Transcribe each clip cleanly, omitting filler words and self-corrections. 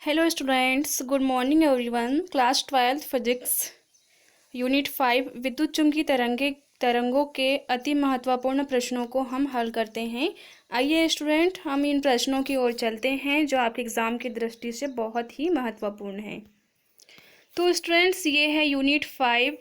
Hello students, good morning everyone. Class 12 physics unit 5 विद्युत चुम्बकीय तरंगों के अति महत्वपूर्ण प्रश्नों को हम हल करते हैं। आइए स्टूडेंट, हम इन प्रश्नों की ओर चलते हैं जो आपके एग्ज़ाम की दृष्टि से बहुत ही महत्वपूर्ण हैं। तो स्टूडेंट्स, ये है यूनिट 5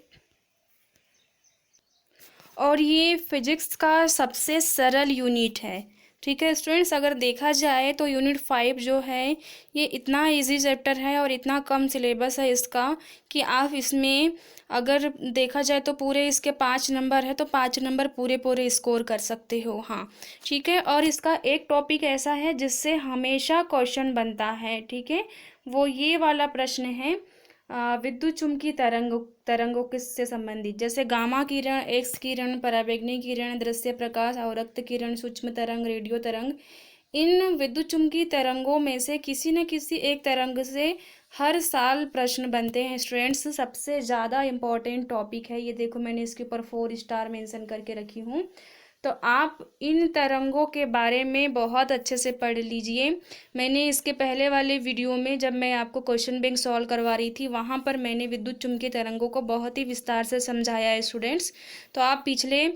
और ये फिजिक्स का सबसे सरल यूनिट है। ठीक है स्टूडेंट्स, अगर देखा जाए तो यूनिट 5 जो है ये इतना इजी चैप्टर है और इतना कम सिलेबस है इसका कि आप इसमें अगर देखा जाए तो पूरे इसके 5 नंबर है तो 5 नंबर पूरे पूरे स्कोर कर सकते हो। हाँ ठीक है, और इसका एक टॉपिक ऐसा है जिससे हमेशा क्वेश्चन बनता है। ठीक है, वो ये वाला प्रश्न है विद्युत चुम्बकीय तरंगों किससे संबंधित, जैसे गामा किरण, एक्स किरण, पराबैंगनी किरण, दृश्य प्रकाश, अवरक्त किरण, सूक्ष्म तरंग, रेडियो तरंग। इन विद्युत चुम्बकीय तरंगों में से किसी न किसी एक तरंग से हर साल प्रश्न बनते हैं स्टूडेंट्स। सबसे ज़्यादा इम्पोर्टेंट टॉपिक है ये। देखो मैंने इसके ऊपर 4 स्टार मेंशन करके रखी हूँ। तो आप इन तरंगों के बारे में बहुत अच्छे से पढ़ लीजिए। मैंने इसके पहले वाले वीडियो में जब मैं आपको क्वेश्चन बैंक सॉल्व करवा रही थी वहाँ पर मैंने विद्युत चुम्बकीय तरंगों को बहुत ही विस्तार से समझाया है स्टूडेंट्स। तो आप पिछले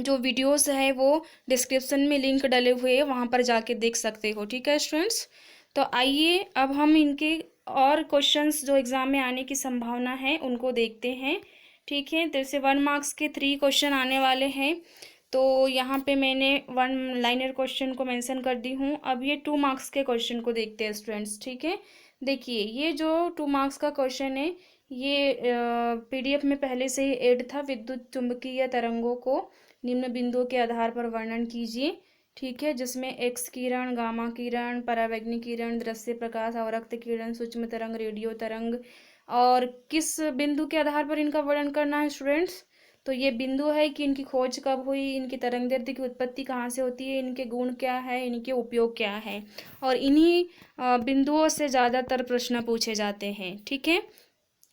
जो वीडियोस है वो डिस्क्रिप्शन में लिंक डले हुए हैं, वहाँ पर जाके देख सकते हो। ठीक है स्टूडेंट्स, तो आइए अब हम इनके और क्वेश्चंस जो एग्ज़ाम में आने की संभावना है उनको देखते हैं। ठीक है, जैसे 1 मार्क्स के 3 क्वेश्चन आने वाले हैं तो यहाँ पे मैंने 1 लाइनर क्वेश्चन को मेंशन कर दी हूँ। अब ये 2 मार्क्स के क्वेश्चन को देखते हैं स्टूडेंट्स। ठीक है, देखिए ये जो 2 मार्क्स का क्वेश्चन है ये पीडीएफ में पहले से ही ऐड था। विद्युत चुम्बकीय तरंगों को निम्न बिंदुओं के आधार पर वर्णन कीजिए। ठीक है, जिसमें एक्स किरण, गामा किरण, पराबैंगनी किरण, दृश्य प्रकाश, अवरक्त किरण, सूक्ष्म तरंग, रेडियो तरंग, और किस बिंदु के आधार पर इनका वर्णन करना है स्टूडेंट्स। तो ये बिंदु है कि इनकी खोज कब हुई, इनकी तरंगदैर्ध्य की उत्पत्ति कहाँ से होती है, इनके गुण क्या है, इनके उपयोग क्या है, और इन्हीं बिंदुओं से ज़्यादातर प्रश्न पूछे जाते हैं। ठीक है,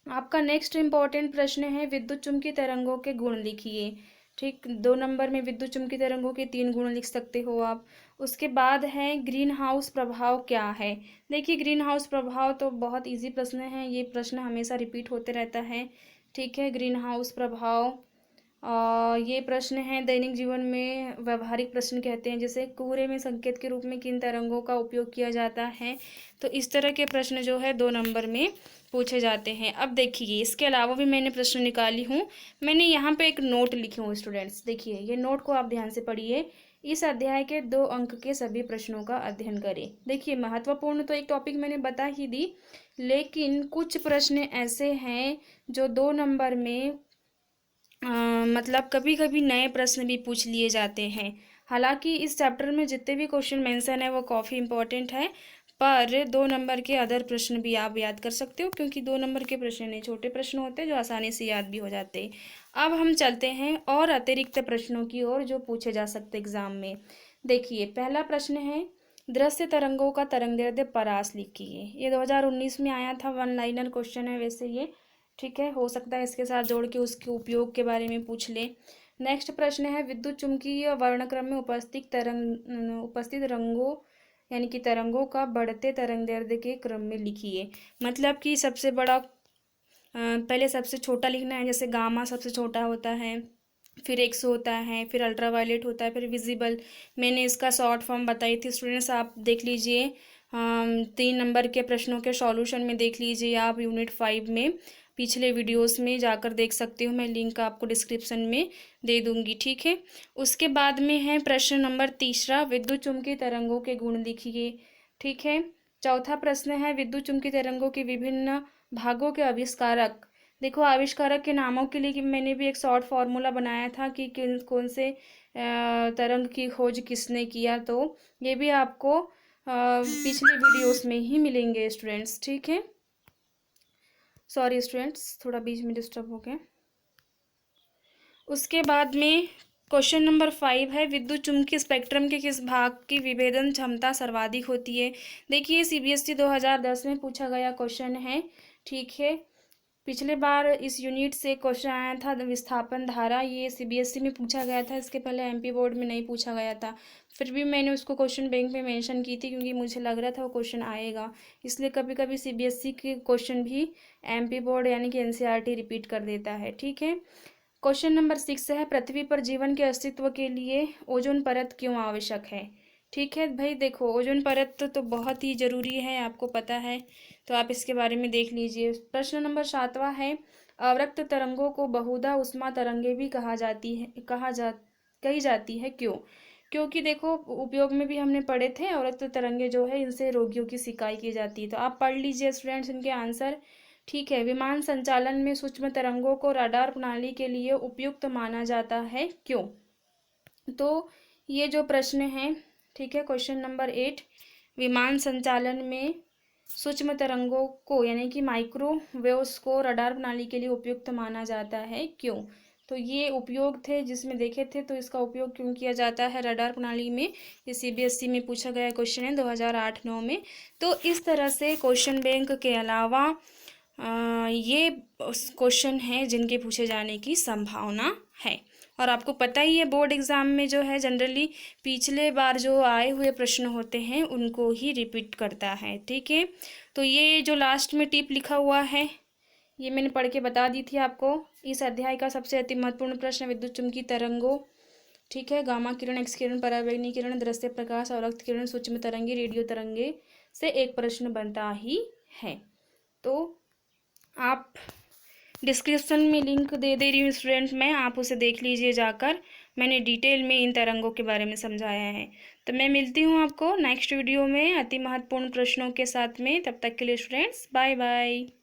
आपका नेक्स्ट इम्पॉर्टेंट प्रश्न है विद्युत चुम्बकीय तरंगों के गुण लिखिए। ठीक, 2 नंबर में विद्युत चुम्बकीय तरंगों के 3 गुण लिख सकते हो आप। उसके बाद है ग्रीन हाउस प्रभाव क्या है। देखिए ग्रीन हाउस प्रभाव तो बहुत इजी प्रश्न है, ये प्रश्न हमेशा रिपीट होते रहता है। ठीक है, ग्रीन हाउस प्रभाव ये प्रश्न है दैनिक जीवन में व्यवहारिक प्रश्न कहते हैं, जैसे कोहरे में संकेत के रूप में किन तरंगों का उपयोग किया जाता है। तो इस तरह के प्रश्न जो है 2 नंबर में पूछे जाते हैं। अब देखिए इसके अलावा भी मैंने प्रश्न निकाली हूँ। मैंने यहाँ पे एक नोट लिखी हूँ स्टूडेंट्स, देखिए ये नोट को आप ध्यान से पढ़िए। इस अध्याय के 2 अंक के सभी प्रश्नों का अध्ययन करें। देखिए महत्वपूर्ण तो एक टॉपिक मैंने बता ही दी, लेकिन कुछ प्रश्न ऐसे हैं जो 2 नंबर में मतलब कभी कभी नए प्रश्न भी पूछ लिए जाते हैं। हालांकि इस चैप्टर में जितने भी क्वेश्चन मेंशन है वो काफ़ी इंपॉर्टेंट है, पर 2 नंबर के अदर प्रश्न भी आप याद कर सकते हो, क्योंकि 2 नंबर के प्रश्न नहीं छोटे प्रश्न होते हैं जो आसानी से याद भी हो जाते हैं। अब हम चलते हैं और अतिरिक्त प्रश्नों की ओर जो पूछे जा सकते एग्जाम में। देखिए पहला प्रश्न है दृश्य तरंगों का तरंगदैर्ध्य परास लिखिए। ये 2019 में आया था, 1 लाइनर क्वेश्चन है वैसे ये। ठीक है, हो सकता है इसके साथ जोड़ के उसके उपयोग के बारे में पूछ ले। नेक्स्ट प्रश्न है विद्युत चुम्बकीय वर्णक्रम में उपस्थित रंगों यानी कि तरंगों का बढ़ते तरंगदैर्ध्य के क्रम में लिखिए। मतलब कि सबसे बड़ा पहले सबसे छोटा लिखना है, जैसे गामा सबसे छोटा होता है, फिर एक्स होता है, फिर अल्ट्रावायलेट होता है, फिर विजिबल। मैंने इसका शॉर्ट फॉर्म बताई थी स्टूडेंट्स, आप देख लीजिए। 3 नंबर के प्रश्नों के सॉल्यूशन में देख लीजिए आप यूनिट 5 में, पिछले वीडियोस में जाकर देख सकते हो, मैं लिंक आपको डिस्क्रिप्शन में दे दूंगी। ठीक है, उसके बाद में है प्रश्न नंबर 3 विद्युत चुम्बकीय तरंगों के गुण लिखिए। ठीक है, चौथा प्रश्न है विद्युत चुम्बकीय तरंगों के विभिन्न भागों के आविष्कारक। देखो आविष्कारक के नामों के लिए कि मैंने भी एक शॉर्ट फार्मूला बनाया था कि कौन से तरंग की खोज किसने किया, तो ये भी आपको पिछले वीडियोस में ही मिलेंगे स्टूडेंट्स। ठीक है, सॉरी स्टूडेंट्स थोड़ा बीच में डिस्टर्ब हो गया। उसके बाद में क्वेश्चन नंबर 5 है विद्युत चुम्बकीय स्पेक्ट्रम के किस भाग की विभेदन क्षमता सर्वाधिक होती है। देखिए सीबीएसई 2010 में पूछा गया क्वेश्चन है। ठीक है, पिछले बार इस यूनिट से क्वेश्चन आया था विस्थापन धारा, ये सीबीएसई में पूछा गया था, इसके पहले एमपी बोर्ड में नहीं पूछा गया था। फिर भी मैंने उसको क्वेश्चन बैंक में मेंशन की थी क्योंकि मुझे लग रहा था वो क्वेश्चन आएगा। इसलिए कभी कभी सीबीएसई के क्वेश्चन भी एमपी बोर्ड यानी कि एनसीईआरटी रिपीट कर देता है। ठीक है, क्वेश्चन नंबर 6 है, पृथ्वी पर जीवन के अस्तित्व के लिए ओजोन परत क्यों आवश्यक है। ठीक है भाई, देखो ओजोन परत तो बहुत ही ज़रूरी है, आपको पता है, तो आप इसके बारे में देख लीजिए। प्रश्न नंबर 7वां है, अवरक्त तरंगों को बहुधा उष्मा तरंगे भी कही जाती है, क्यों। क्योंकि देखो उपयोग में भी हमने पढ़े थे, अवरक्त तरंगे जो है इनसे रोगियों की सिकाई की जाती है। तो आप पढ़ लीजिए स्टूडेंट्स इनके आंसर। ठीक है, विमान संचालन में सूक्ष्म तरंगों को रडार प्रणाली के लिए उपयुक्त माना जाता है, क्यों। तो ये जो प्रश्न है, ठीक है, क्वेश्चन नंबर 8, विमान संचालन में सूक्ष्म तरंगों को यानी कि माइक्रोवेव्स को रडार प्रणाली के लिए उपयुक्त माना जाता है, क्यों। तो ये उपयोग थे जिसमें देखे थे, तो इसका उपयोग क्यों किया जाता है रडार प्रणाली में, ये सीबीएसई में पूछा गया क्वेश्चन है 2008-9 में। तो इस तरह से क्वेश्चन बैंक के अलावा ये क्वेश्चन है जिनके पूछे जाने की संभावना है। और आपको पता ही है बोर्ड एग्ज़ाम में जो है जनरली पिछले बार जो आए हुए प्रश्न होते हैं उनको ही रिपीट करता है। ठीक है, तो ये जो लास्ट में टिप लिखा हुआ है ये मैंने पढ़ के बता दी थी आपको। इस अध्याय का सबसे अति महत्वपूर्ण प्रश्न विद्युत चुम्बकीय तरंगों, ठीक है, गामा किरण, एक्स किरण, परावैंगनी किरण, दृश्य प्रकाश, अवरक्त किरण, सूक्ष्म तरंगे, रेडियो तरंगे से एक प्रश्न बनता ही है। तो आप डिस्क्रिप्शन में लिंक दे रही हूँ स्टूडेंट मैं, आप उसे देख लीजिए जाकर, मैंने डिटेल में इन तरंगों के बारे में समझाया है। तो मैं मिलती हूँ आपको नेक्स्ट वीडियो में अति महत्वपूर्ण प्रश्नों के साथ में, तब तक के लिए स्टूडेंट्स बाय बाय।